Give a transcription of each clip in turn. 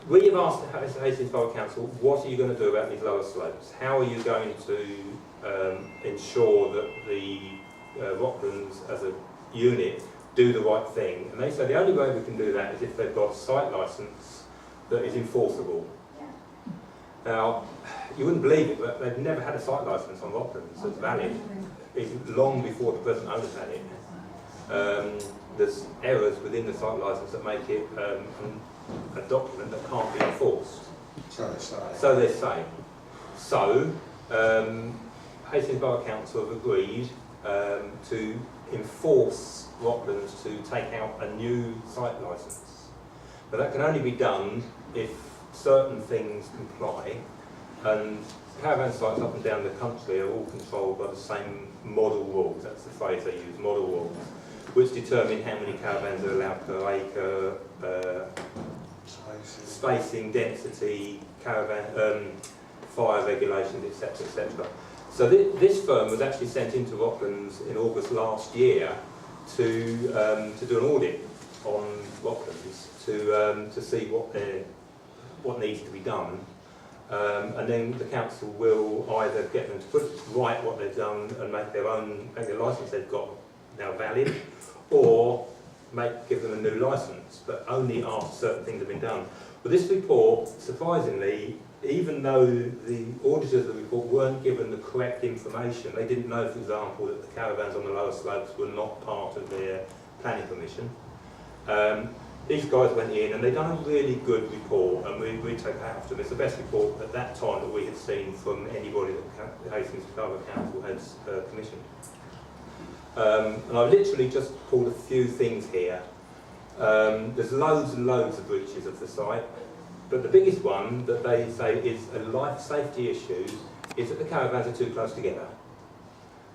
we have asked the Hastings Borough Council, what are you going to do about these lower slopes? How are you going to ensure that the Rocklands as a unit do the right thing? And they say the only way we can do that is if they've got a site licence that is enforceable. Now, you wouldn't believe it, but they've never had a site licence on Rocklands that's valid. It's long before the present owners had it. There's errors within the site licence that make it a document that can't be enforced. So they say. So they say. So, Hastings Borough Council have agreed to enforce Rocklands to take out a new site licence. But that can only be done if certain things comply, and caravan sites up and down the country are all controlled by the same model rules. That's the phrase they use, model rules, which determine how many caravans are allowed per acre, spacing, density, caravan, fire regulations, etc., etc. So this firm was actually sent into Rocklands in August last year to do an audit on Rocklands to see what needs to be done, and then the council will either get them to put right what they've done and make the licence they've got now valid, or give them a new licence, but only after certain things have been done. But this report, surprisingly, even though the auditors of the report weren't given the correct information, they didn't know, for example, that the caravans on the lower slopes were not part of their planning permission. These guys went in and they'd done a really good report, and we take that after them. It's the best report at that time that we had seen from anybody that the Hastings Borough Council has commissioned. And I've literally just pulled a few things here. There's loads and loads of breaches of the site, but the biggest one that they say is a life safety issue is that the caravans are too close together.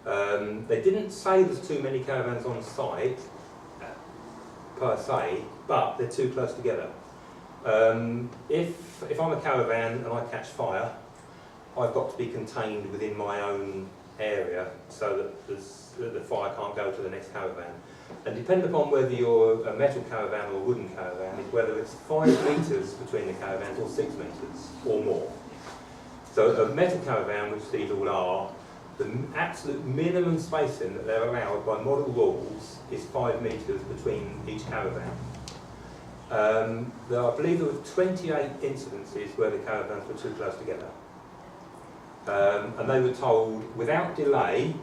They didn't say there's too many caravans on site, per se, but they're too close together. If I'm a caravan and I catch fire, I've got to be contained within my own area so that the fire can't go to the next caravan. And depending upon whether you're a metal caravan or a wooden caravan, is whether it's 5 metres between the caravans or 6 metres or more. So a metal caravan, which these all are, the absolute minimum spacing that they're allowed by model rules is 5 metres between each caravan. I believe there were 28 incidences where the caravans were too close together. And they were told, without delay,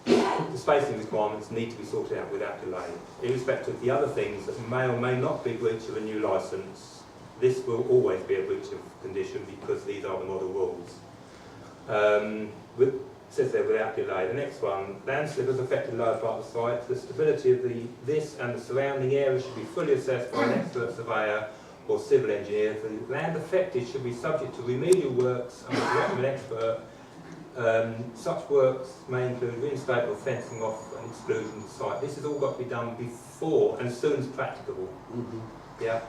the spacing requirements need to be sorted out without delay. Irrespective of the other things that may or may not be breach of a new licence, this will always be a breach of condition because these are the model rules. It says there without delay. The next one, landslides affect the lower part of the site. The stability of this and the surrounding area should be fully assessed by an expert surveyor or civil engineer. The land affected should be subject to remedial works and with the direction of an expert. Such works may include reinstatement or fencing off and exclusion of the site. This has all got to be done before and as soon as practicable. Yeah.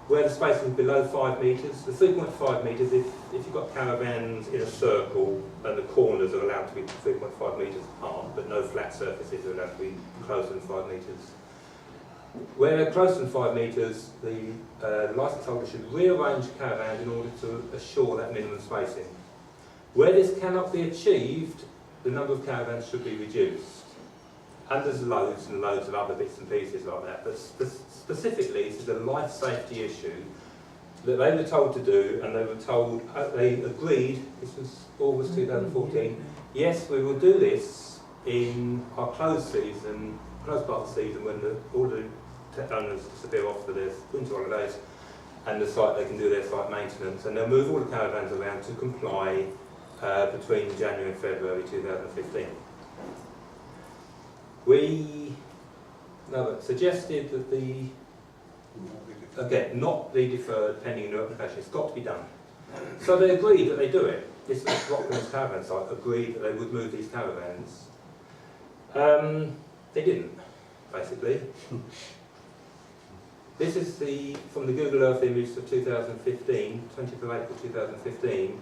Where the spacing is below 5 metres, the 3.5 metres, if you've got caravans in a circle and the corners are allowed to be 3.5 metres apart, but no flat surfaces are allowed to be closer than 5 metres. Where they're closer than 5 metres, the licence holder should rearrange caravans in order to assure that minimum spacing. Where this cannot be achieved, the number of caravans should be reduced. And there's loads and loads of other bits and pieces like that, but specifically this is a life safety issue that they were told to do, and they were told, they agreed, this was August 2014, yes, we will do this in our closed part of the season when all the owners disappear off for their winter holidays, and the site, they can do their site maintenance, and they'll move all the caravans around to comply between January and February 2015. We suggested that again, not be deferred pending a new application. It's got to be done. So they agreed that they do it. This Rocklands Caravan site agreed that they would move these caravans. They didn't, basically. This is from the Google Earth image of 2015, 20th of April 2015.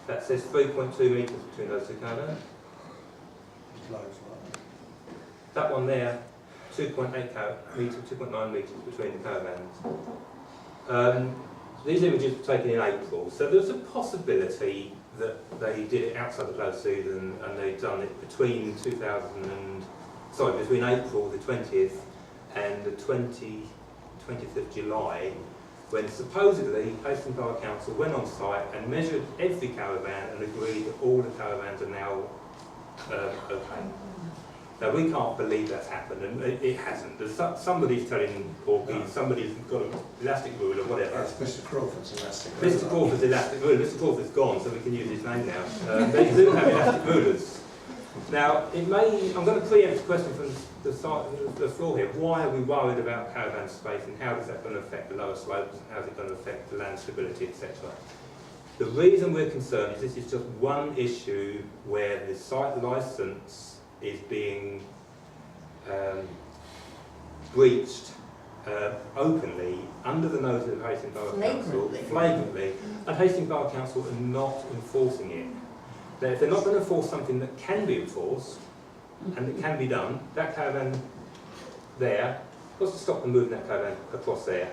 That says 3.2 metres between those two caravans. That one there, 2.8 metres, 2.9 metres between the caravans. These images were taken in April, so there's a possibility that they did it outside the flood season and they've done it between between April the 20th and the 20th of July, when supposedly Hastings Borough Council went on site and measured every caravan and agreed that all the caravans are now okay. Now we can't believe that's happened, and it hasn't. There's somebody's telling Porky, somebody's got an elastic rule or whatever. Yes, Mr. Crawford's elastic rule. Mr. Crawford's elastic ruler. Mr. Crawford's gone, so we can use his name now. They do have elastic rulers. Now, I'm going to preempt a question from the floor here. Why are we worried about caravan space, and how is that going to affect the lower slopes, and how is it going to affect the land stability, etc.? The reason we're concerned is this is just one issue where the site licence is being breached openly under the nose of Hastings Borough Council, flagrantly, and Hastings Borough Council are not enforcing it. Now, if they're not going to enforce something that can be enforced and that can be done, that caravan there, what's to stop them moving that caravan across there?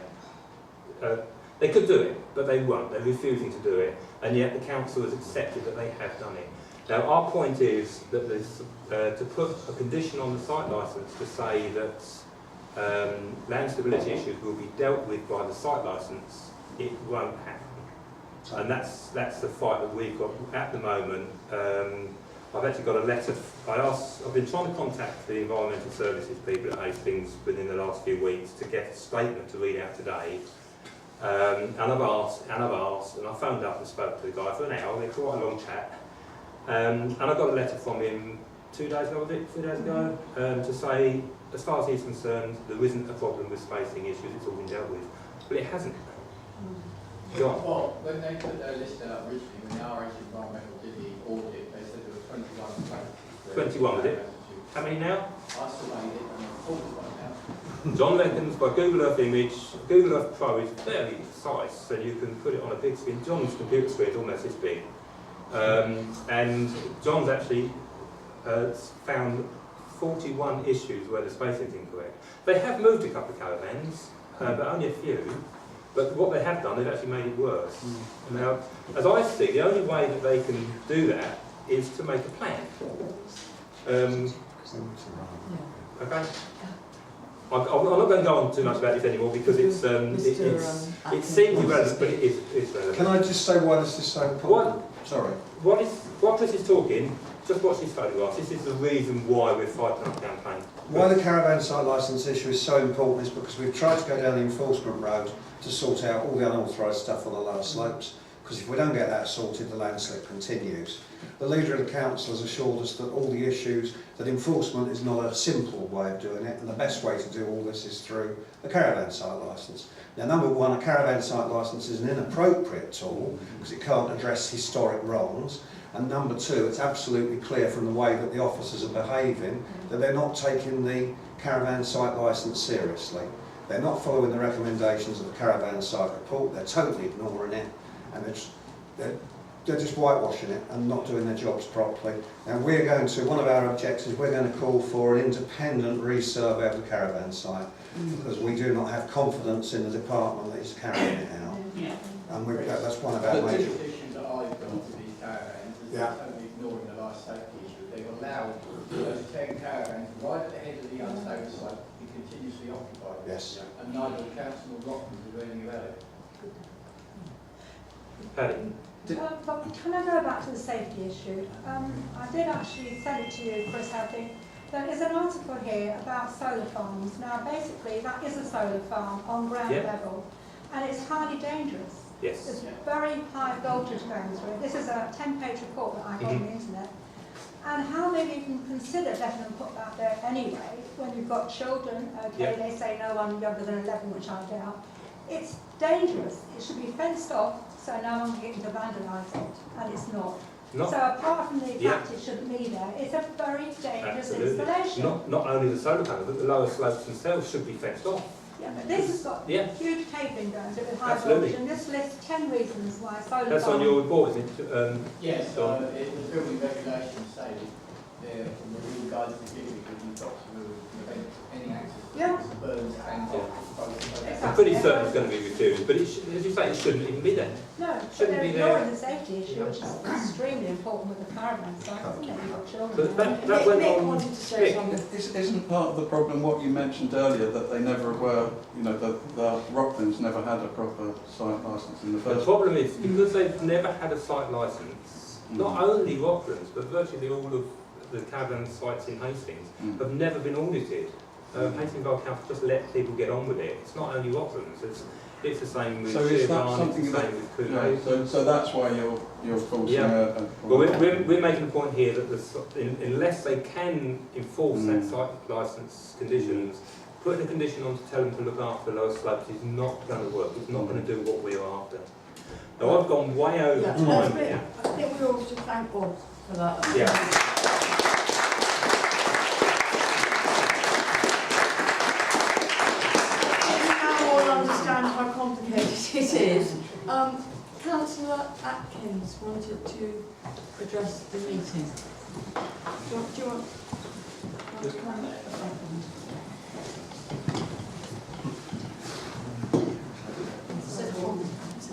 They could do it, but they won't. They're refusing to do it, and yet the council has accepted that they have done it. Now, our point is that there's, to put a condition on the site licence to say that land stability issues will be dealt with by the site licence, it won't happen. And that's the fight that we've got at the moment. I've actually got a letter. I've been trying to contact the environmental services people at Hastings within the last few weeks to get a statement to read out today. And I've asked, and I phoned up and spoke to the guy for an hour. We had quite a long chat. And I got a letter from him 2 days ago, 3 days ago, to say, as far as he's concerned, there isn't a problem with spacing issues, it's all been dealt with. But it hasn't. John? Well, when they put their list out originally, when the RH Environmental did the audit, they said there were 21 places. 21 was it? How many now? I surveyed it and I'm 41 now. John reckons by Google Earth image, Google Earth Pro is fairly precise, so you can put it on a big screen. John's computer screen is almost this big. And John's actually found 41 issues where the spacing is incorrect. They have moved a couple of caravans, but only a few. But what they have done, they've actually made it worse. Now, as I see, the only way that they can do that is to make a plan. Okay? I'm not going to go on too much about this anymore because it seems irrelevant, but it is relevant. Can I just say why this is so important? Sorry. What Chris is talking, just watch these photographs. This is the reason why we're fighting our campaign. Why the caravan site licence issue is so important is because we've tried to go down the enforcement road to sort out all the unauthorised stuff on the lower slopes, because if we don't get that sorted, the landslip continues. The leader of the council has assured us that all the issues, that enforcement is not a simple way of doing it, and the best way to do all this is through a caravan site licence. Now, number one, a caravan site licence is an inappropriate tool because it can't address historic wrongs. And number two, it's absolutely clear from the way that the officers are behaving that they're not taking the caravan site licence seriously. They're not following the recommendations of the caravan site report, they're totally ignoring it, and they're just whitewashing it and not doing their jobs properly. Now we're going to, one of our objectives, we're going to call for an independent resurvey of the caravan site because we do not have confidence in the department that is carrying it out. And that's one of our major... The position that I've got to these caravans is they're totally ignoring the life safety issue. They've allowed those 10 caravans right at the head of the unstable site to be continuously occupied. Yes. And neither the council nor Rocklands are doing anything about it. Paddy? Can I go back to the safety issue? I did actually send it to you, Chris, I think. There is an article here about solar farms. Now, basically, that is a solar farm on ground level, and it's highly dangerous. Yes. There's very high voltage going through it. This is a 10-page report that I got on the internet. And how they even consider letting them put that there anyway, when you've got children, okay, they say no one younger than 11, which I doubt. It's dangerous. It should be fenced off so no one can get to vandalise it, and it's not. So apart from the fact it shouldn't be there, it's a very dangerous installation. Not only the solar panels, but the lower slopes themselves should be fenced off. Yeah, but this has got huge cabling going to it with high voltage, and this lists 10 reasons why solar That's on your report, isn't it? Yes, the building regulations say there from the legal guidance to give because you've got to prevent any access Yeah. to burns and I'm pretty certain it's going to be refused, but as you say, it shouldn't even be there. No, but Shouldn't they're be there. ignoring the safety issue, which is extremely important with the caravan site, isn't it? You've got children. But that Nick went on. wanted to say Nick. something. Isn't part of the problem what you mentioned earlier, that they never were, you know, the Rocklands never had a proper site licence in the The first place? problem is, because they've never had a site licence, not only Rocklands, but virtually all of the caravan sites in Hastings have never been audited. Hastings Borough Council just let people get on with it. It's not only Rocklands, it's the same with So is that Shearbarn, something it's the that, same with yeah, Cooney. so that's why you're forcing Yeah. a Well, we're making the point here that unless they can enforce that site licence conditions, putting a condition on to tell them to look after lower slopes is not going to work. It's not going to do what we're after. Now, I've gone way over time here. I think we all should thank Bob for that. Yeah. You now all understand how complicated it is. Councillor Atkins wanted to address the meeting. Do you want to come a second?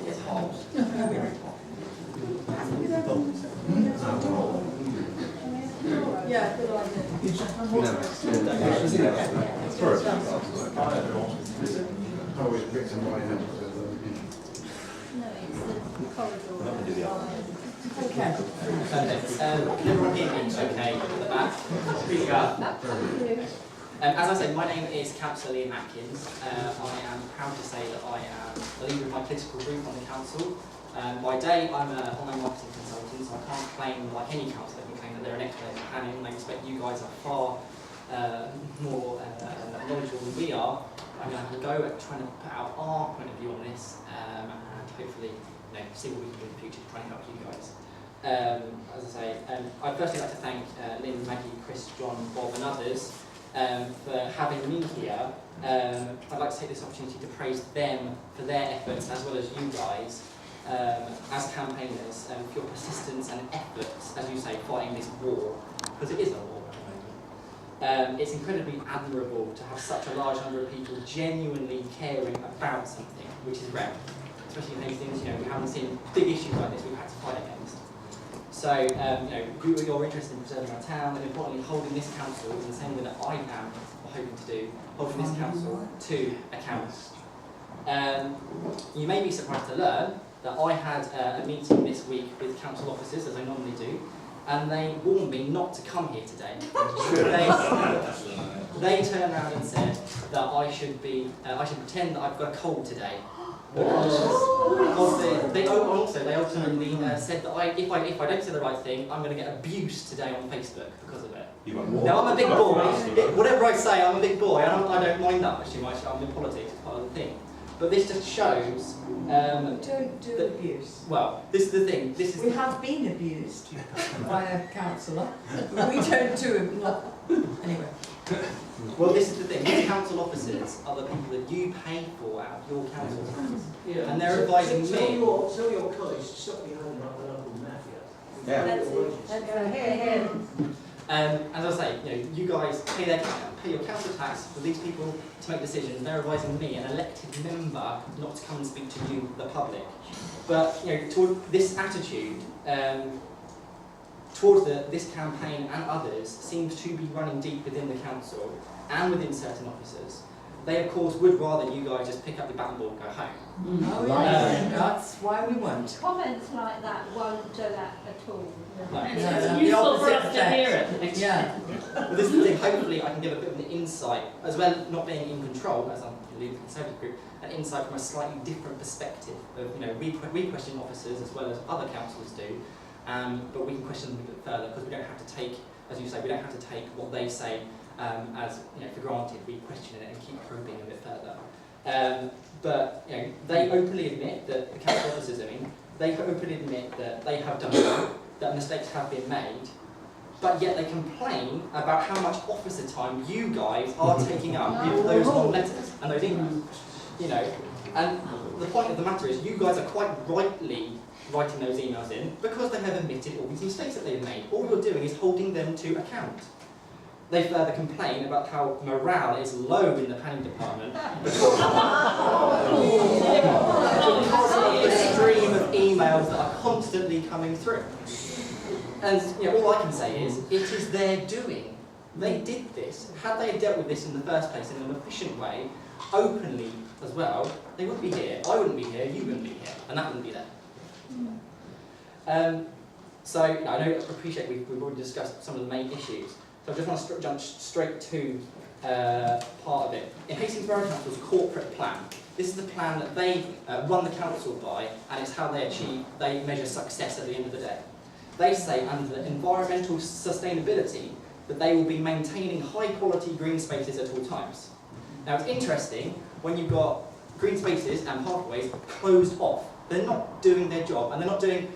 It's hot. Yeah, good idea. Okay. Perfect. Can everyone hear me okay at the back? Speak up. As I said, my name is Councillor Liam Atkins. I am proud to say that I am the leader of my political group on the council. By day, I'm an online marketing consultant, so I can't claim, like any councillor can claim, that they're an expert in planning. I expect you guys are far more knowledgeable than we are. I'm going to have a go at trying to put out our point of view on this, and hopefully, see what we can do in the future to try and help you guys. As I say, I'd firstly like to thank Lynn, Maggie, Chris, John, Bob and others for having me here. I'd like to take this opportunity to praise them for their efforts, as well as you guys, as campaigners, for your persistence and efforts, as you say, fighting this war, because it is a war at the moment. It's incredibly admirable to have such a large number of people genuinely caring about something, which is rare. Especially in Hastings, we haven't seen big issues like this we've had to fight against. So, you're interested in preserving our town, and importantly, holding this council in the same way that I am hoping to do, holding this council to account. You may be surprised to learn that I had a meeting this week with council officers, as I normally do, and they warned me not to come here today. They turned around and said that I should pretend that I've got a cold today. Because they ultimately said that if I don't say the right thing, I'm going to get abused today on Facebook because of it. Now I'm a big boy. Whatever I say, I'm a big boy. I don't mind that much too much. I'm in politics, it's part of the thing. But this just shows. Don't do abuse. Well, this is the thing. We have been abused by a councillor. We don't do it. Not anyway. Well, this is the thing. These council officers are the people that you pay for out of your council tax, and they're advising me. Tell your colleagues to stop behaving like the local mafia. Yeah. As I say, you guys pay your council tax for these people to make decisions. They're advising me, an elected member, not to come and speak to you, the public. But toward this attitude, towards this campaign and others, seems to be running deep within the council and within certain officers. They, of course, would rather you guys just pick up your bat and ball and go home. Oh, yeah. That's why we won't. Comments like that won't do that at all. No, It's useful for us to hear it. Yeah. Well, this is the thing. Hopefully, I can give a bit of an insight, as well not being in control, as I'm leading the Conservative group, an insight from a slightly different perspective. Of we question officers as well as other councillors do, but we can question them a bit further because we don't have to take, as you say, we don't have to take what they say as for granted. We question it and keep probing a bit further. But they openly admit that the council officers, they openly admit that they have done wrong, that mistakes have been made, but yet they complain about how much officer time you guys are taking up with those long letters and those emails. you know, and the point of the matter is you guys are quite rightly writing those emails in because they have admitted all these mistakes that they've made. All you're doing is holding them to account. They further complain about how morale is low in the planning department because of the stream of emails that are constantly coming through. And you know, all I can say is, it is their doing. They did this. Had they dealt with this in the first place in an efficient way, openly as well, they wouldn't be here. I wouldn't be here, you wouldn't be here, and that wouldn't be there. So, you know, I appreciate we've already discussed some of the main issues. So I just want to jump straight to part of it. In Hastings Borough Council's corporate plan, this is the plan that they run the council by, and it's how they measure success at the end of the day. They say under environmental sustainability that they will be maintaining high quality green spaces at all times. Now it's interesting when you've got green spaces and pathways closed off. They're not doing their job, and they're not doing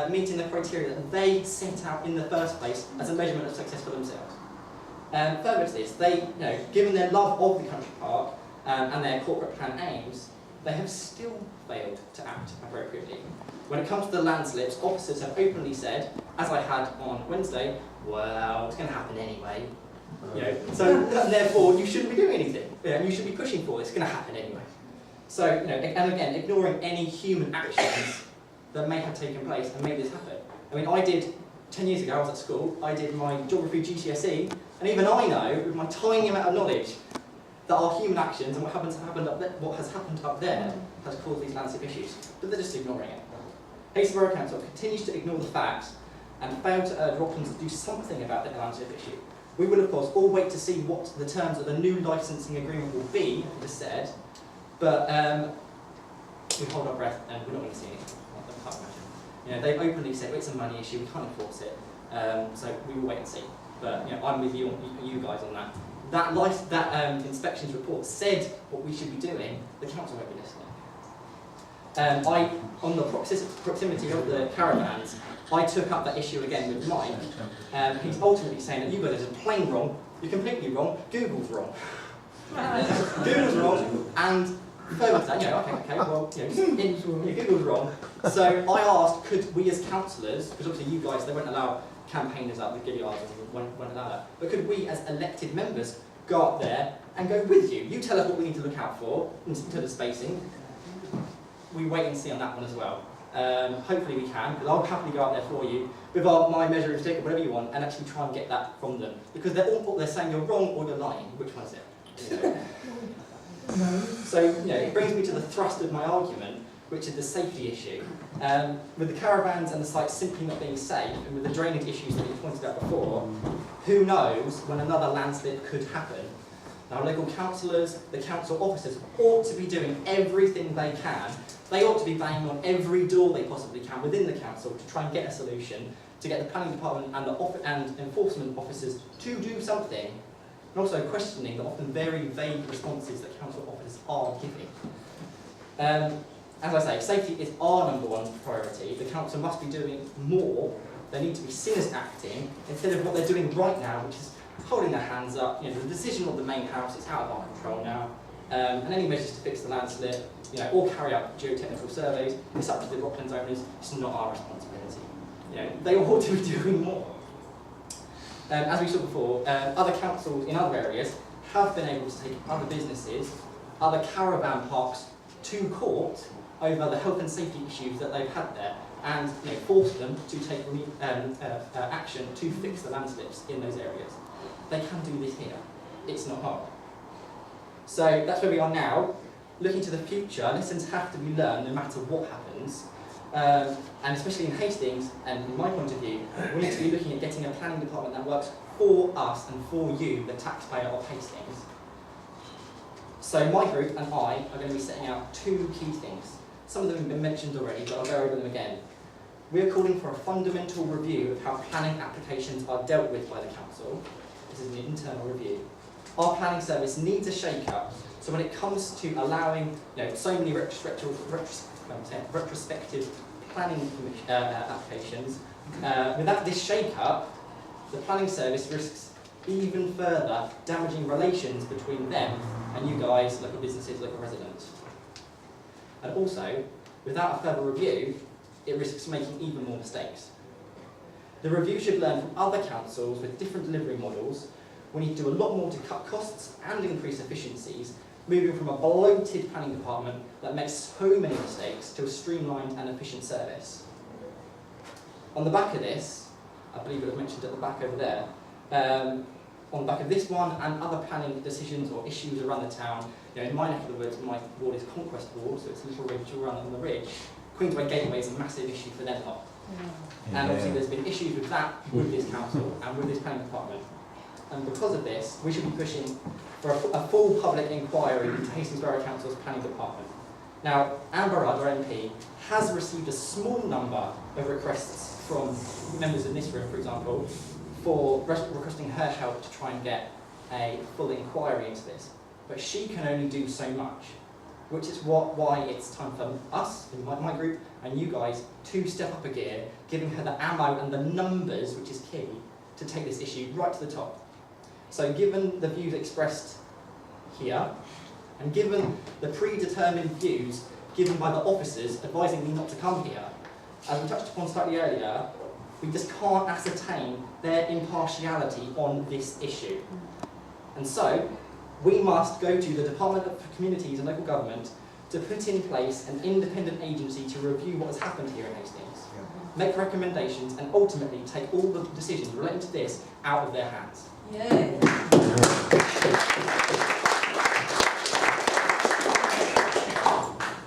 meeting the criteria that they set out in the first place as a measurement of success for themselves. Further to this, they, you know, given their love of the country park and their corporate plan aims, they have still failed to act appropriately. When it comes to the landslips, officers have openly said, as I had on Wednesday, well, it's going to happen anyway. You know, so therefore you shouldn't be doing anything. You know, you should be pushing for it. It's going to happen anyway. So, you know, and again, ignoring any human actions that may have taken place and made this happen. I mean, I did 10 years ago. I was at school. I did my geography GCSE, and even I know, with my tiny amount of knowledge, that our human actions and what has happened up there has caused these landslip issues. But they're just ignoring it. Hastings Borough Council continues to ignore the facts and fail to urge Rocklands to do something about the landslip issue. We will, of course, all wait to see what the terms of the new licensing agreement will be, as I said, but we hold our breath and we're not going to see anything. I can't imagine. You know, they've openly said, well, it's a money issue, we can't enforce it, so we will wait and see. But you know, I'm with you guys on that. That inspections report said what we should be doing, the council won't be listening. On the proximity of the caravans, I took up that issue again with Mike. He's ultimately saying that you guys are just plain wrong, you're completely wrong, Google's wrong. Google's wrong, and further to that, you know, okay, well, you know, Google's wrong. So I asked, could we as councillors, because obviously you guys, they won't allow campaigners up with gilliards and won't allow that, but could we as elected members go up there and go with you? You tell us what we need to look out for in terms of spacing. We wait and see on that one as well. Hopefully we can, because I'll happily go out there for you with my measuring stick or whatever you want and actually try and get that from them. Because they're saying you're wrong or you're lying. Which one is it? So, you know, it brings me to the thrust of my argument, which is the safety issue. With the caravans and the sites simply not being safe, and with the drainage issues that you pointed out before, who knows when another landslip could happen. Now, local councillors, the council officers ought to be doing everything they can. They ought to be banging on every door they possibly can within the council to try and get a solution, to get the planning department and enforcement officers to do something, and also questioning the often very vague responses that council officers are giving. As I say, safety is our #1 priority. The council must be doing more. They need to be seen as acting instead of what they're doing right now, which is holding their hands up. You know, the decision of the main house is out of our control now, and any measures to fix the landslip, you know, or carry out geotechnical surveys, it's up to the Rocklands owners. It's not our responsibility. You know, they ought to be doing more. As we saw before, other councils in other areas have been able to take other businesses, other caravan parks to court over the health and safety issues that they've had there, and you know, force them to take action to fix the landslips in those areas. They can do this here. It's not hard. So that's where we are now. Looking to the future, lessons have to be learned no matter what happens. And especially in Hastings, and from my point of view, we need to be looking at getting a planning department that works for us and for you, the taxpayer of Hastings. So my group and I are going to be setting out 2 key things. Some of them have been mentioned already, but I'll go over them again. We are calling for a fundamental review of how planning applications are dealt with by the council. This is an internal review. Our planning service needs a shake-up, so when it comes to allowing so many retrospective planning applications, without this shake-up, the planning service risks even further damaging relations between them and you guys, local businesses, local residents. And also, without a further review, it risks making even more mistakes. The review should learn from other councils with different delivery models. We need to do a lot more to cut costs and increase efficiencies, moving from a bloated planning department that makes so many mistakes to a streamlined and efficient service. On the back of this, I believe it was mentioned at the back over there, on the back of this one and other planning decisions or issues around the town, in my neck of the woods, my ward is Conquest Ward, so it's a little ridge around on the ridge. Queensway Gateway is a massive issue for them lot. And obviously there's been issues with that, with this council and with this planning department. And because of this, we should be pushing for a full public inquiry into Hastings Borough Council's planning department. Now, Anne Burrard, our MP, has received a small number of requests from members in this room, for example, for requesting her help to try and get a full inquiry into this. But she can only do so much, which is why it's time for us, in my group, and you guys, to step up a gear, giving her the ammo and the numbers, which is key, to take this issue right to the top. So given the views expressed here, and given the predetermined views given by the officers advising me not to come here, as we touched upon slightly earlier, we just can't ascertain their impartiality on this issue. And so, we must go to the Department of Communities and Local Government to put in place an independent agency to review what has happened here in Hastings, make recommendations, and ultimately take all the decisions relating to this out of their hands. Yay.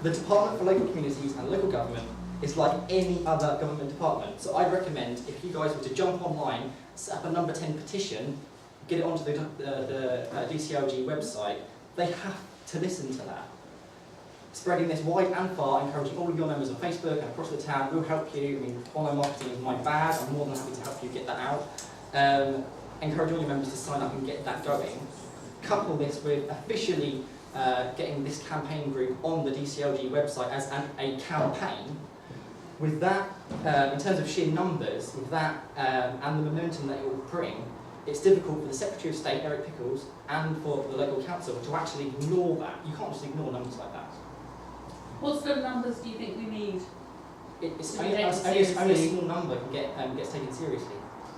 The Department for Local Communities and Local Government is like any other government department. So I'd recommend, if you guys were to jump online, set up a number 10 petition, get it onto the DCLG website, they have to listen to that. Spreading this wide and far, encouraging all of your members on Facebook and across the town will help you. I mean, online marketing is my bag, I'm more than happy to help you get that out. Encourage all your members to sign up and get that going. Couple this with officially getting this campaign group on the DCLG website as a campaign. With that, in terms of sheer numbers, with that and the momentum that it will bring, it's difficult for the Secretary of State, Eric Pickles, and for the local council to actually ignore that. You can't just ignore numbers like that. What sort of numbers do you think we need? It's only a small number gets taken seriously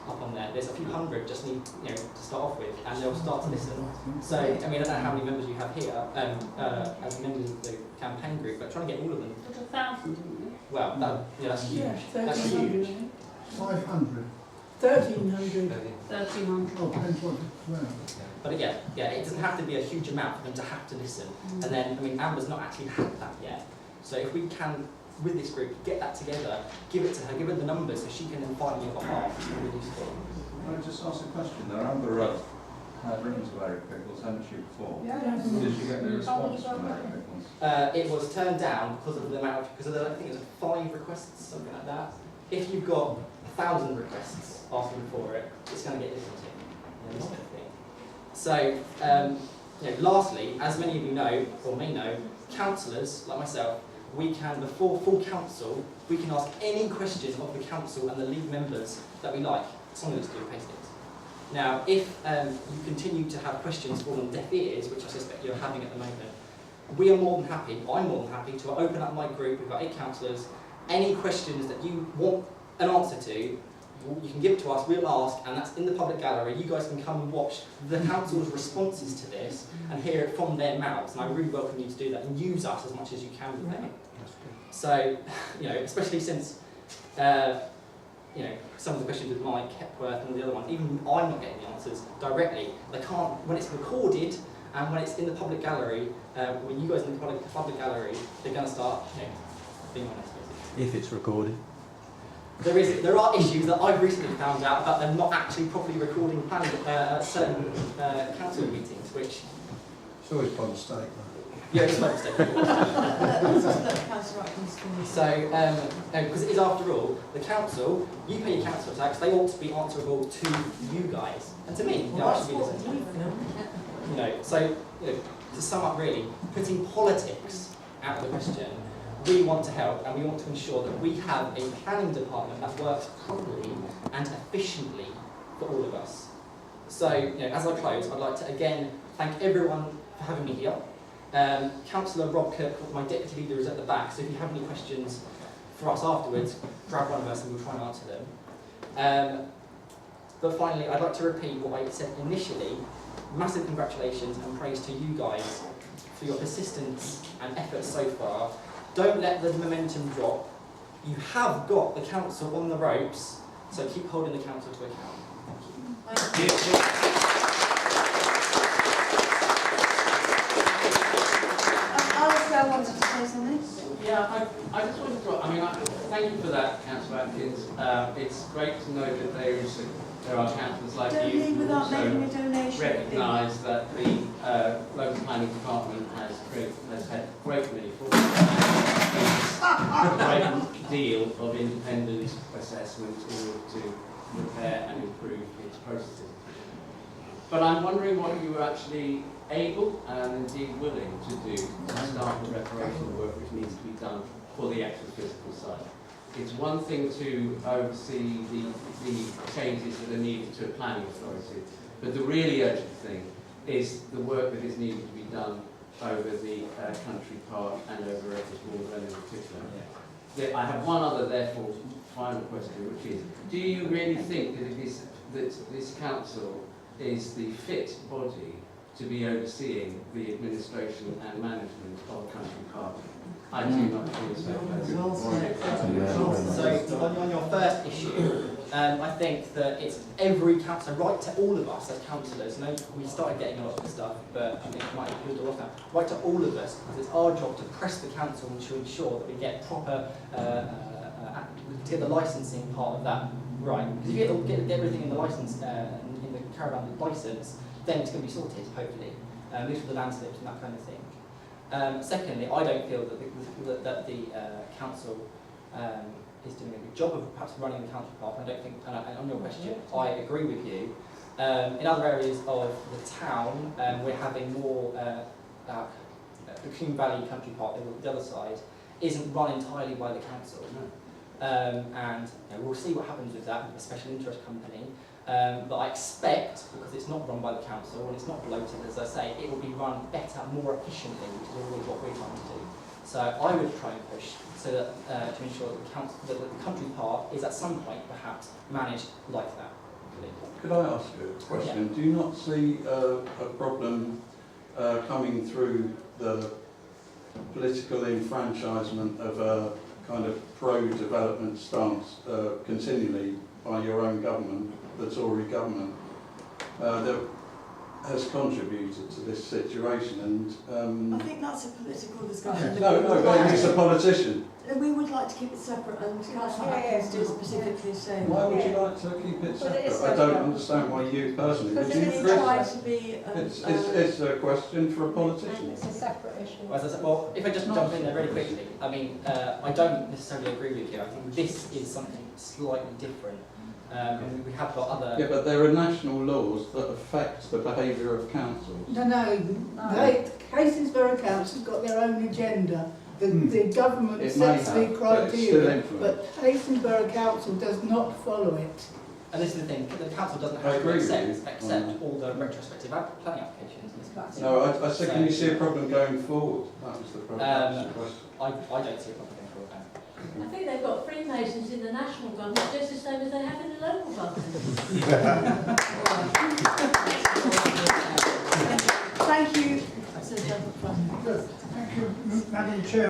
up on there. There's a few hundred just need to start off with, and they'll start to listen. So I mean, I don't know how many members you have here as members of the campaign group, but trying to get all of them. What, 1,000, didn't we? Well, that's huge. Yeah, That's huge. 500. 1,300. 1,300. Oh, depends what But again, it doesn't have to be a huge amount for them to have to listen. And then, I mean, Amber's not actually had that yet. So if we can, with this group, get that together, give it to her, give her the numbers so she can then find on your behalf, it's really useful. Can I just ask a question there? Amber had written to Eric Pickles, hadn't she, before? Yeah. Did she get the response from Eric Pickles? It was turned down because of the amount, I think it was 5 requests, something like that. If you've got 1,000 requests asking for it, it's going to get listened to. This kind of thing. So, lastly, as many of you know, or may know, councillors, like myself, we can, before full council, we can ask any question of the council and the league members that we like, something that's to do with Hastings. Now, if you continue to have questions fall on deaf ears, which I suspect you're having at the moment, we are more than happy, I'm more than happy to open up my group, we've got 8 councillors, any questions that you want an answer to, you can give it to us, we'll ask, and that's in the public gallery. You guys can come and watch the council's responses to this and hear it from their mouths, and I really welcome you to do that and use us as much as you can with them. So, especially since, some of the questions with Mike, Hepworth and the other one, even I'm not getting the answers directly. They can't, when it's recorded and when it's in the public gallery, when you guys in the public gallery, they're going to start, being honest, basically. If it's recorded. There are issues that I've recently found out about them not actually properly recording planning certain council meetings, which... It's always by mistake, though. Yeah, it's by mistake. So, because it is, after all, the council, you pay your council tax, they ought to be answerable to you guys. And to me, I should be listened to. So, to sum up really, putting politics out of the question, we want to help and we want to ensure that we have a planning department that works properly and efficiently for all of us. So, as I close, I'd like to again thank everyone for having me here. Councillor Rob Kirk, my deputy leader, is at the back, so if you have any questions for us afterwards, grab one of us and we'll try and answer them. But finally, I'd like to repeat what I said initially. Massive congratulations and praise to you guys for your persistence and efforts so far. Don't let the momentum drop. You have got the council on the ropes, so keep holding the council to account. Thank you. Alistair wanted to say something. Yeah, I just wanted to, thank you for that, Councillor Atkins. It's great to know that there are councillors like Don't you leave who without making a also donation. recognise that the local planning department has had great many faults, a great deal of independent assessment in order to repair and improve its processes. But I'm wondering what you were actually able and indeed willing to do to start the reparation work which needs to be done for the actual physical site. It's one thing to oversee the changes that are needed to a planning authority, but the really urgent thing is the work that is needed to be done over the country park and over Ecclesbourne Glen in particular. I have one other, therefore, final question, which is, do you really think that this council is the fit body to be overseeing the administration and management of a country park? I do not feel so. So, on your first issue, I think that it's every councillor, right to all of us as councillors. You know, we started getting a lot of this stuff, but I think it might have built a lot now. Right to all of us, because it's our job to press the council and to ensure that we get proper, to get the licensing part of that right. Because if you get everything in the license, in the caravan license, then it's going to be sorted, hopefully. At least with the landslides and that kind of thing. Secondly, I don't feel that the council is doing a good job of perhaps running the council park. I don't think, and on your question, I agree with you. In other areas of the town, we're having more, the Coombe Valley Country Park, the other side, isn't run entirely by the council. And we'll see what happens with that, with a special interest company. But I expect, because it's not run by the council and it's not bloated, as I say, it will be run better, more efficiently, which is always what we're trying to do. So I would try and push so that to ensure that that the country park is at some point perhaps managed like that. Could I ask you a question? Yeah. Do you not see a problem coming through the political enfranchisement of a kind of pro-development stance continually by your own government, the Tory government, that has contributed to this situation? And I think that's a political discussion. No, but he's a politician. We would like to keep it separate, and Councillor Atkins did specifically say. Why would you like to keep it separate? I don't understand why you personally. Would you try to be? It's a question for a politician. It's a separate issue. Well, if I just jump in there really quickly, I mean, I don't necessarily agree with you. I think this is something slightly different. And we have got other... Yeah, but there are national laws that affect the behaviour of councils. No. Hastings Borough Council's got their own agenda. The government sets the criteria, but Hastings Borough Council does not follow it. And this is the thing, the council doesn't have to accept all the retrospective planning applications. No, I said, can you see a problem going forward? That was the problem. I don't see a problem going forward. I think they've got Freemasons in the national government just the same as they have in the local government. Thank you. Thank you, Madam Chair.